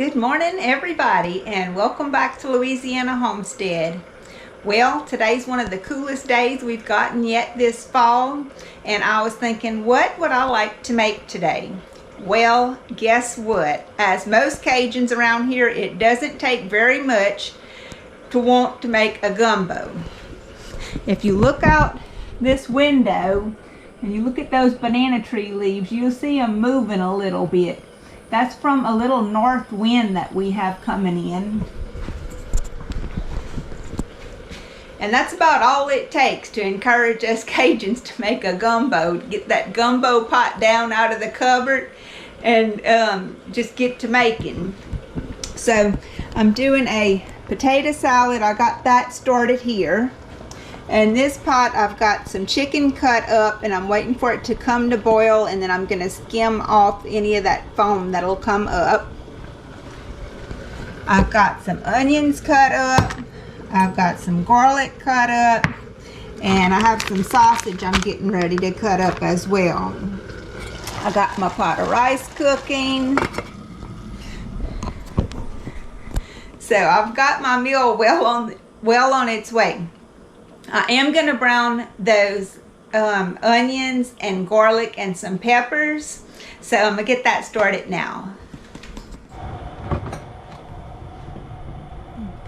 Good morning, everybody, and welcome back to Louisiana Homestead. Well, today's one of the coolest days we've gotten yet this fall, and I was thinking, what would I like to make today? Well, guess what? As most Cajuns around here, it doesn't take very much to want to make a gumbo. If you look out this window and you look at those banana tree leaves, you'll see them moving a little bit. That's from a little north wind that we have coming in. And that's about all it takes to encourage us Cajuns to make a gumbo. Get that gumbo pot down out of the cupboard and just get to making. So I'm doing a potato salad. I got that started here. And this pot, I've got some chicken cut up and I'm waiting for it to come to boil, and then I'm going to skim off any of that foam that'll come up. I've got some onions cut up. I've got some garlic cut up. And I have some sausage I'm getting ready to cut up as well. I got my pot of rice cooking. So I've got my meal well on its way. I am going to brown those onions and garlic and some peppers. So I'm going to get that started now.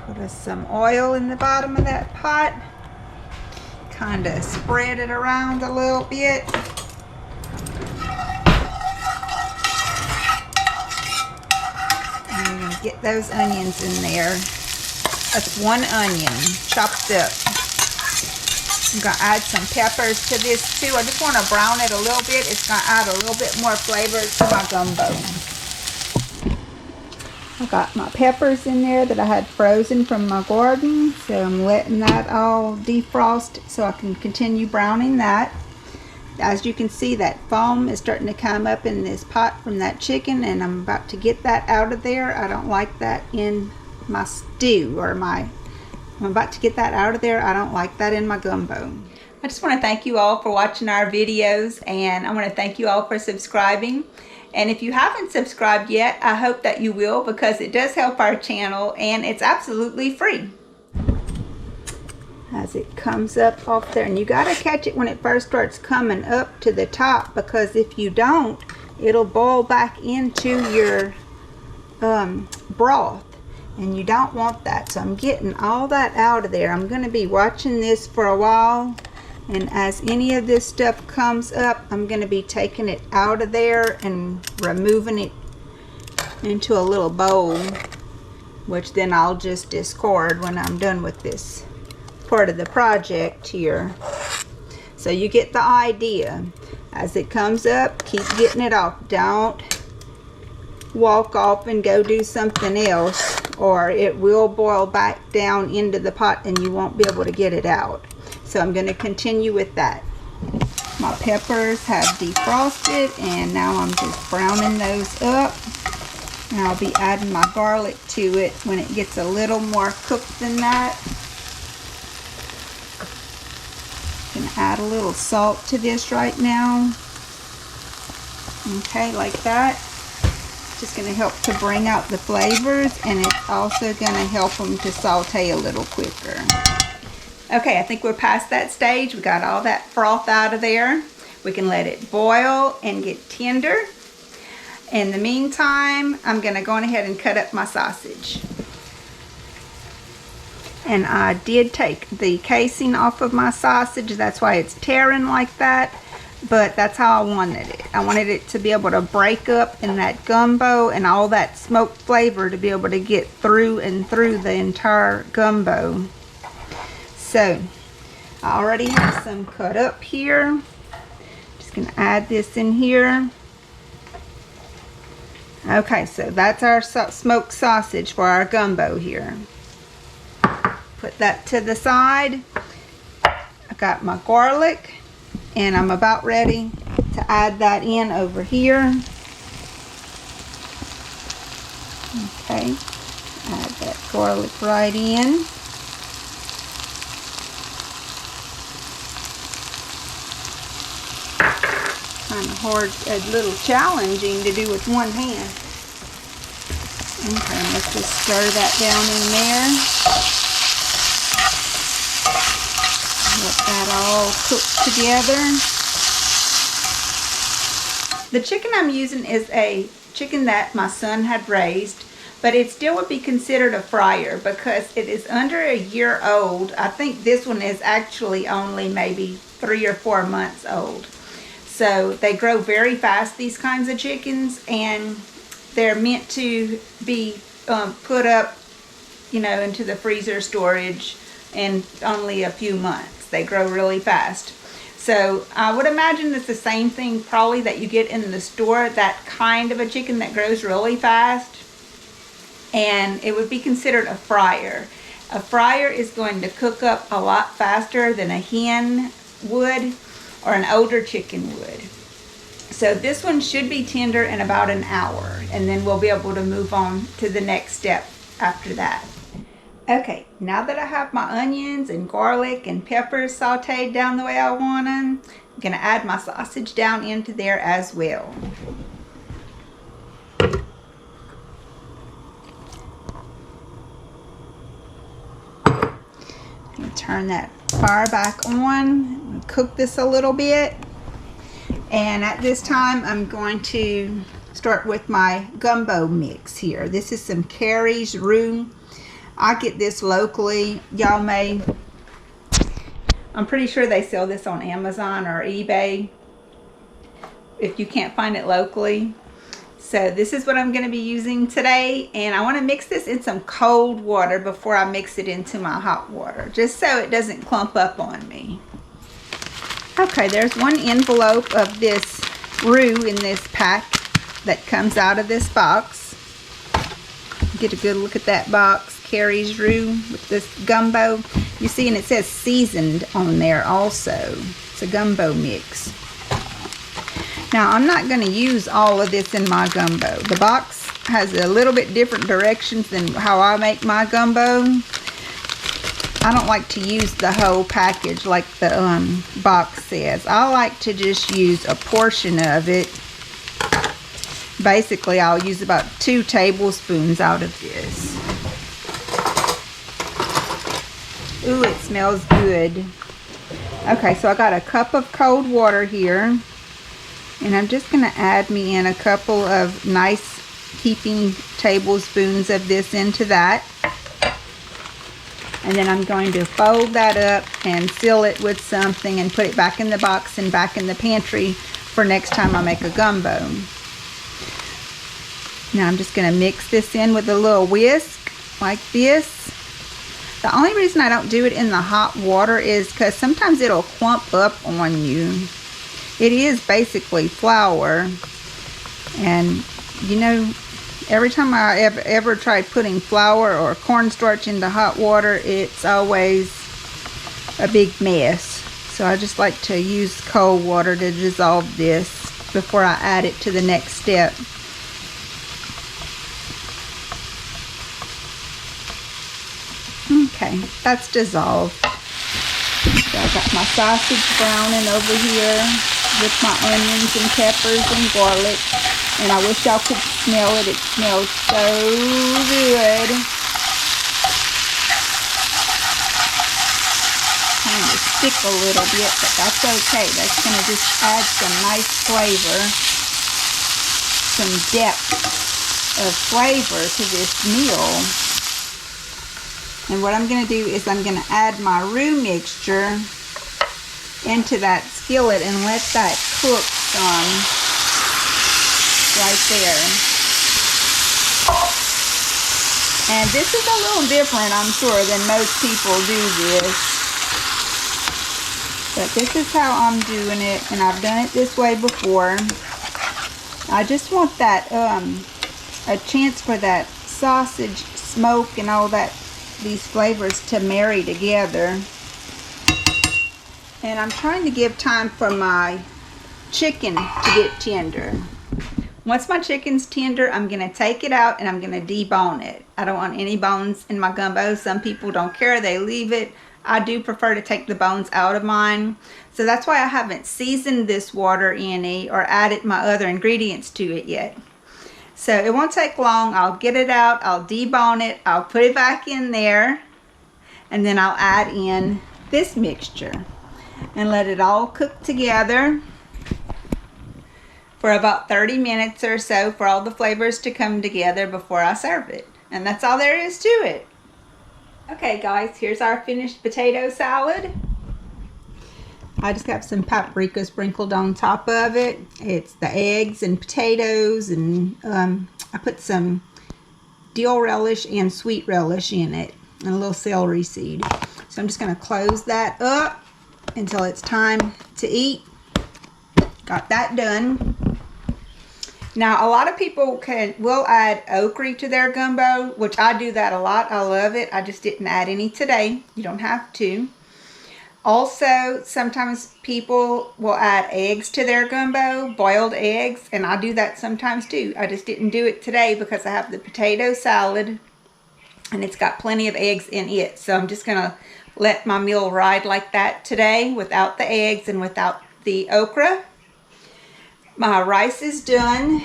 Put us some oil in the bottom of that pot. Kind of spread it around a little bit. And we're going to get those onions in there. That's one onion chopped up. I'm going to add some peppers to this too. I just want to brown it a little bit. It's going to add a little bit more flavor to my gumbo. I got my peppers in there that I had frozen from my garden. So I'm letting that all defrost so I can continue browning that. As you can see, that foam is starting to come up in this pot from that chicken, and I'm about to get that out of there. I don't like that in my stew or I'm about to get that out of there. I don't like that in my gumbo. I just want to thank you all for watching our videos, and I want to thank you all for subscribing. And if you haven't subscribed yet, I hope that you will, because it does help our channel and it's absolutely free. As it comes up off there, and you got to catch it when it first starts coming up to the top, because if you don't, it'll boil back into your broth. And you don't want that. So I'm getting all that out of there. I'm going to be watching this for a while, and as any of this stuff comes up, I'm going to be taking it out of there and removing it into a little bowl, which then I'll just discard when I'm done with this part of the project here. So you get the idea. As it comes up, keep getting it off. Don't walk off and go do something else, or it will boil back down into the pot and you won't be able to get it out. So I'm going to continue with that. My peppers have defrosted, and now I'm just browning those up. And I'll be adding my garlic to it when it gets a little more cooked than that. I'm going to add a little salt to this right now. Okay, like that. Just going to help to bring out the flavors, and it's also going to help them to saute a little quicker. Okay, I think we're past that stage. We got all that froth out of there. We can let it boil and get tender. In the meantime, I'm going to go on ahead and cut up my sausage. And I did take the casing off of my sausage. That's why it's tearing like that. But that's how I wanted it. I wanted it to be able to break up in that gumbo, and all that smoked flavor to be able to get through and through the entire gumbo. So I already have some cut up here. Just going to add this in here. Okay, so that's our smoked sausage for our gumbo here. Put that to the side. I got my garlic, and I'm about ready to add that in over here. Okay, add that garlic right in. Kind of hard, a little challenging to do with one hand. Okay, let's just stir that down in there. Let that all cook together. The chicken I'm using is a chicken that my son had raised, but it still would be considered a fryer because it is under a year old. I think this one is actually only maybe 3 or 4 months old. So they grow very fast, these kinds of chickens, and they're meant to be put up, you know, into the freezer storage in only a few months. They grow really fast. So I would imagine it's the same thing probably that you get in the store, that kind of a chicken that grows really fast. And it would be considered a fryer. A fryer is going to cook up a lot faster than a hen would or an older chicken would. So this one should be tender in about an hour, and then we'll be able to move on to the next step after that. Okay, now that I have my onions and garlic and peppers sauteed down the way I want them, I'm going to add my sausage down into there as well. Turn that fire back on, cook this a little bit, and at this time I'm going to start with my gumbo mix here. This is some Carrie's roux. I get this locally. Y'all may, I'm pretty sure they sell this on Amazon or eBay if you can't find it locally. So this is what I'm going to be using today, and I want to mix this in some cold water before I mix it into my hot water, just so it doesn't clump up on me. Okay, there's one envelope of this roux in this pack that comes out of this box. Get a good look at that box. Carrie's roux with this gumbo. You see, and it says seasoned on there also. It's a gumbo mix. Now, I'm not going to use all of this in my gumbo. The box has a little bit different directions than how I make my gumbo. I don't like to use the whole package like the box says. I like to just use a portion of it. Basically, I'll use about 2 tablespoons out of this. Ooh, it smells good. Okay, so I got a cup of cold water here. And I'm just going to add me in a couple of nice heaping tablespoons of this into that. And then I'm going to fold that up and seal it with something and put it back in the box and back in the pantry for next time I make a gumbo. Now I'm just going to mix this in with a little whisk like this. The only reason I don't do it in the hot water is because sometimes it'll clump up on you. It is basically flour, and you know, every time I ever tried putting flour or cornstarch into hot water, it's always a big mess. So I just like to use cold water to dissolve this before I add it to the next step. Okay, that's dissolved. So I got my sausage browning over here with my onions and peppers and garlic, and I wish y'all could smell it. It smells so good. Kind of stick a little bit, but that's okay. That's going to just add some nice flavor, some depth of flavor to this meal. And what I'm going to do is I'm going to add my roux mixture into that skillet and let that cook some right there. And this is a little different, I'm sure, than most people do this. But this is how I'm doing it, and I've done it this way before. I just want that, a chance for that sausage smoke and all that, these flavors to marry together. And I'm trying to give time for my chicken to get tender. Once my chicken's tender, I'm going to take it out and I'm going to debone it. I don't want any bones in my gumbo. Some people don't care. They leave it. I do prefer to take the bones out of mine. So that's why I haven't seasoned this water any or added my other ingredients to it yet. So it won't take long. I'll get it out, I'll debone it, I'll put it back in there, and then I'll add in this mixture and let it all cook together for about 30 minutes or so for all the flavors to come together before I serve it. And that's all there is to it. Okay guys, here's our finished potato salad. I just got some paprika sprinkled on top of it. It's the eggs and potatoes, and I put some dill relish and sweet relish in it, and a little celery seed. So I'm just going to close that up until it's time to eat. Got that done. Now a lot of people will add okra to their gumbo, which I do that a lot. I love it. I just didn't add any today. You don't have to. Also, sometimes people will add eggs to their gumbo, boiled eggs, and I do that sometimes too. I just didn't do it today because I have the potato salad and it's got plenty of eggs in it. So I'm just gonna let my meal ride like that today without the eggs and without the okra. My rice is done.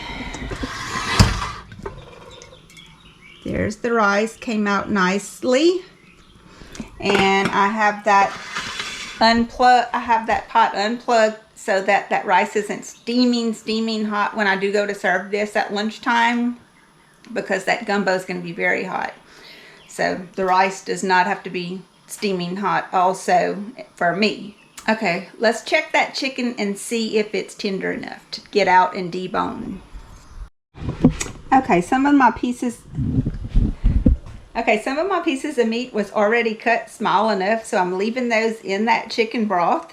There's the rice, came out nicely. And I have that pot unplugged so that that rice isn't steaming hot when I do go to serve this at lunchtime, because that gumbo is going to be very hot. So the rice does not have to be steaming hot also for me. Okay, let's check that chicken and see if it's tender enough to get out and debone. Okay, some of my pieces of meat was already cut small enough, so I'm leaving those in that chicken broth.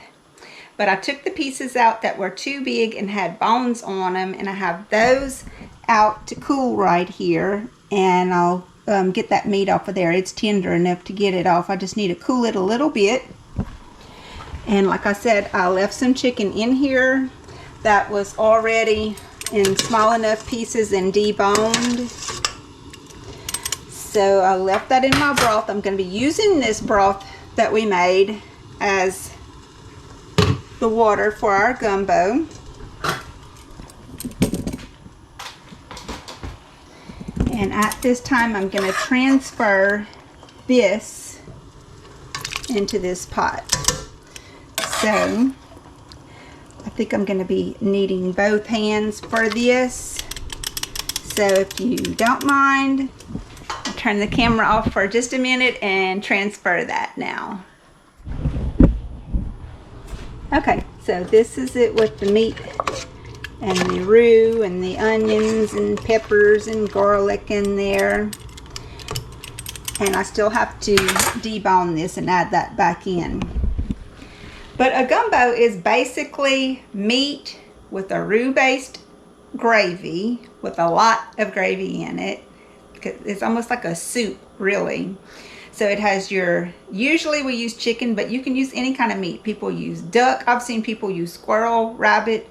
But I took the pieces out that were too big and had bones on them, and I have those out to cool right here, and I'll get that meat off of there. It's tender enough to get it off. I just need to cool it a little bit. And like I said, I left some chicken in here that was already in small enough pieces and deboned. So I left that in my broth. I'm going to be using this broth that we made as the water for our gumbo. And at this time, I'm going to transfer this into this pot. So I think I'm going to be needing both hands for this. So if you don't mind, I'll turn the camera off for just a minute and transfer that now. Okay, so this is it with the meat and the roux and the onions and peppers and garlic in there. And I still have to debone this and add that back in. But a gumbo is basically meat with a roux-based gravy with a lot of gravy in it. It's almost like a soup, really. So it has usually we use chicken, but you can use any kind of meat. People use duck. I've seen people use squirrel, rabbit.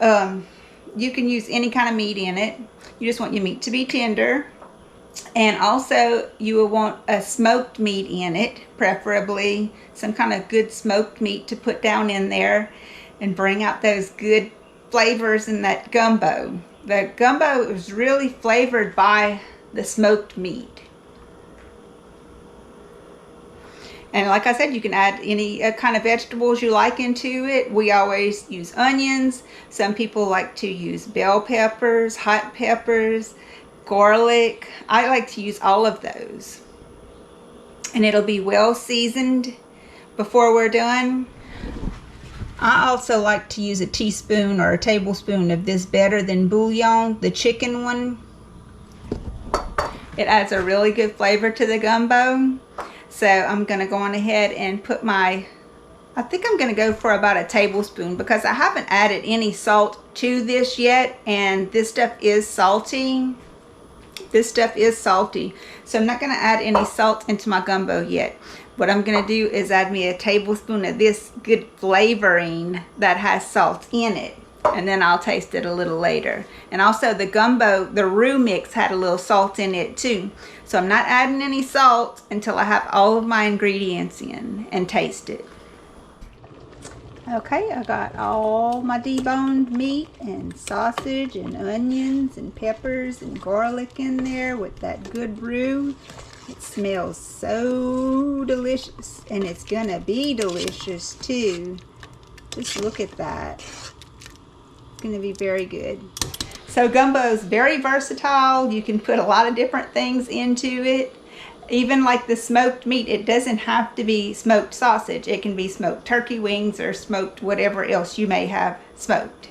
You can use any kind of meat in it. You just want your meat to be tender. And also you will want a smoked meat in it, preferably some kind of good smoked meat to put down in there and bring out those good flavors in that gumbo. The gumbo is really flavored by the smoked meat. And like I said, you can add any kind of vegetables you like into it. We always use onions. Some people like to use bell peppers, hot peppers, garlic. I like to use all of those. And it'll be well seasoned before we're done. I also like to use a teaspoon or a tablespoon of this Better Than bouillon, the chicken one. It adds a really good flavor to the gumbo. So I'm going to go on ahead and put I think I'm going to go for about a tablespoon, because I haven't added any salt to this yet, and this stuff is salty. This stuff is salty, so I'm not going to add any salt into my gumbo yet. What I'm going to do is add me a tablespoon of this good flavoring that has salt in it, and then I'll taste it a little later. And also the gumbo, the roux mix had a little salt in it too. So I'm not adding any salt until I have all of my ingredients in and taste it. Okay, I got all my deboned meat and sausage and onions and peppers and garlic in there with that good roux. It smells so delicious, and it's gonna be delicious too. Just look at that. It's gonna be very good. So gumbo is very versatile. You can put a lot of different things into it. Even like the smoked meat, it doesn't have to be smoked sausage. It can be smoked turkey wings or smoked whatever else you may have smoked.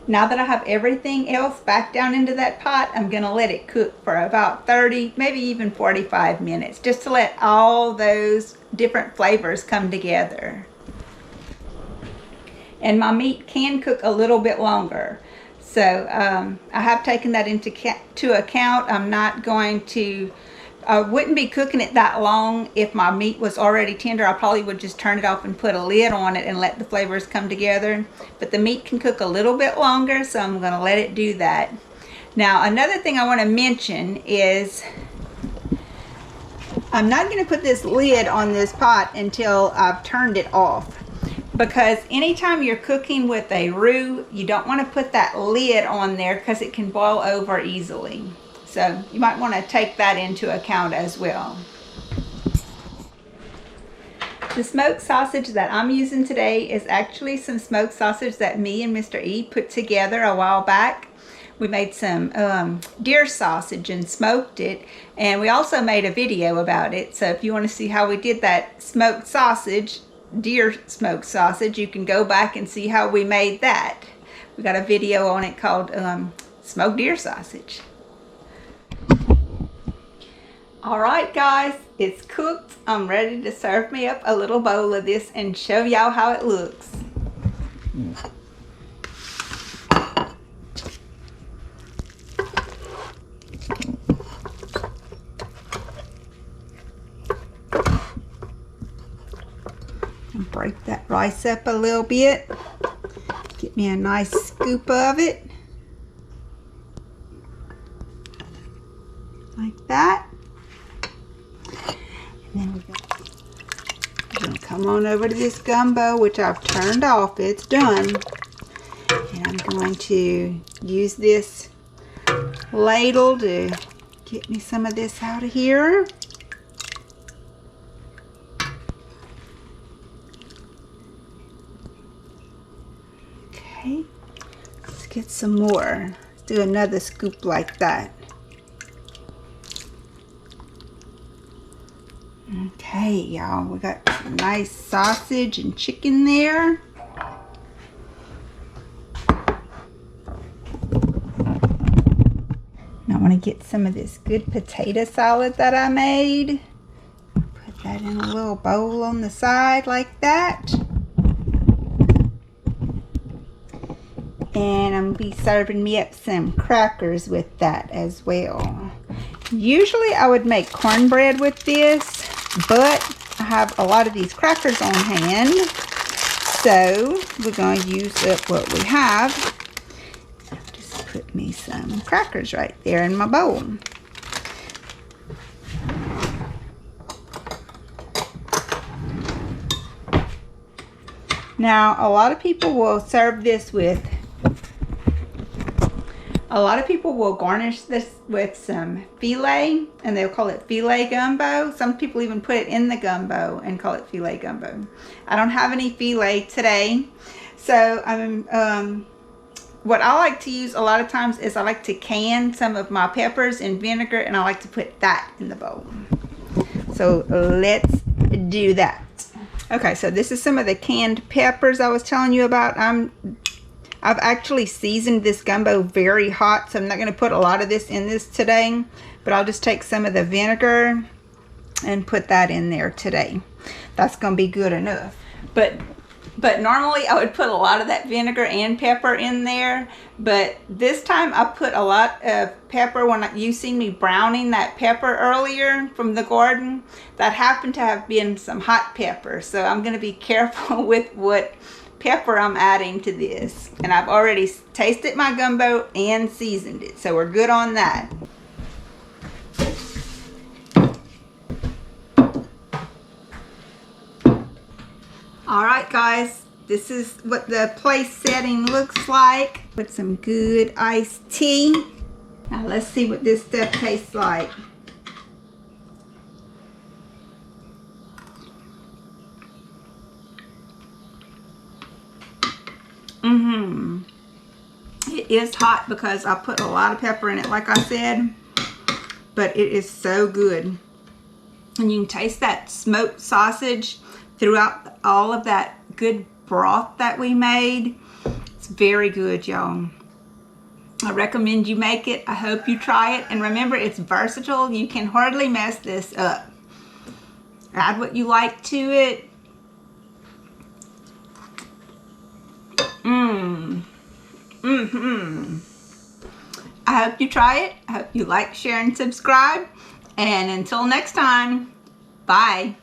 Now that I have everything else back down into that pot, I'm gonna let it cook for about 30, maybe even 45 minutes, just to let all those different flavors come together. And my meat can cook a little bit longer. So I have taken that into account. I'm not going to, I wouldn't be cooking it that long if my meat was already tender. I probably would just turn it off and put a lid on it and let the flavors come together. But the meat can cook a little bit longer, so I'm gonna let it do that. Now, another thing I wanna mention is I'm not gonna put this lid on this pot until I've turned it off. Because anytime you're cooking with a roux, you don't want to put that lid on there because it can boil over easily. So you might want to take that into account as well. The smoked sausage that I'm using today is actually some smoked sausage that me and Mr. E put together a while back. We made some deer sausage and smoked it, and we also made a video about it. So if you want to see how we did that smoked sausage, deer smoked sausage, you can go back and see how we made that. We got a video on it called smoked deer sausage. All right guys, it's cooked. I'm ready to serve me up a little bowl of this and show y'all how it looks. Break that rice up a little bit. Get me a nice scoop of it. Like that. And then we're going to come on over to this gumbo, which I've turned off. It's done. And I'm going to use this ladle to get me some of this out of here. Okay, let's get some more. Let's do another scoop like that. Okay, y'all, we got some nice sausage and chicken there. And I want to get some of this good potato salad that I made. Put that in a little bowl on the side like that. And I'm going to be serving me up some crackers with that as well. Usually I would make cornbread with this, but I have a lot of these crackers on hand. So we're going to use up what we have. Just put me some crackers right there in my bowl. Now, a lot of people will serve this with, a lot of people will garnish this with some filet, and they'll call it filet gumbo. Some people even put it in the gumbo and call it filet gumbo. I don't have any filet today, so what I like to use a lot of times is I like to can some of my peppers in vinegar, and I like to put that in the bowl. So let's do that. Okay, so this is some of the canned peppers I was telling you about. I've actually seasoned this gumbo very hot, so I'm not going to put a lot of this in this today, but I'll just take some of the vinegar and put that in there today. That's going to be good enough. But normally I would put a lot of that vinegar and pepper in there, but this time I put a lot of pepper. When you seen me browning that pepper earlier from the garden, that happened to have been some hot pepper, so I'm going to be careful with what pepper I'm adding to this. And I've already tasted my gumbo and seasoned it, so we're good on that. Alright guys, This is what the place setting looks like. Put some good iced tea. Now let's see what this stuff tastes like. It is hot because I put a lot of pepper in it, like I said, but it is so good. And you can taste that smoked sausage throughout all of that good broth that we made. It's very good, y'all. I recommend you make it. I hope you try it. And remember, it's versatile. You can hardly mess this up. Add what you like to it. I hope you try it. I hope you like, share, and subscribe. And until next time, bye.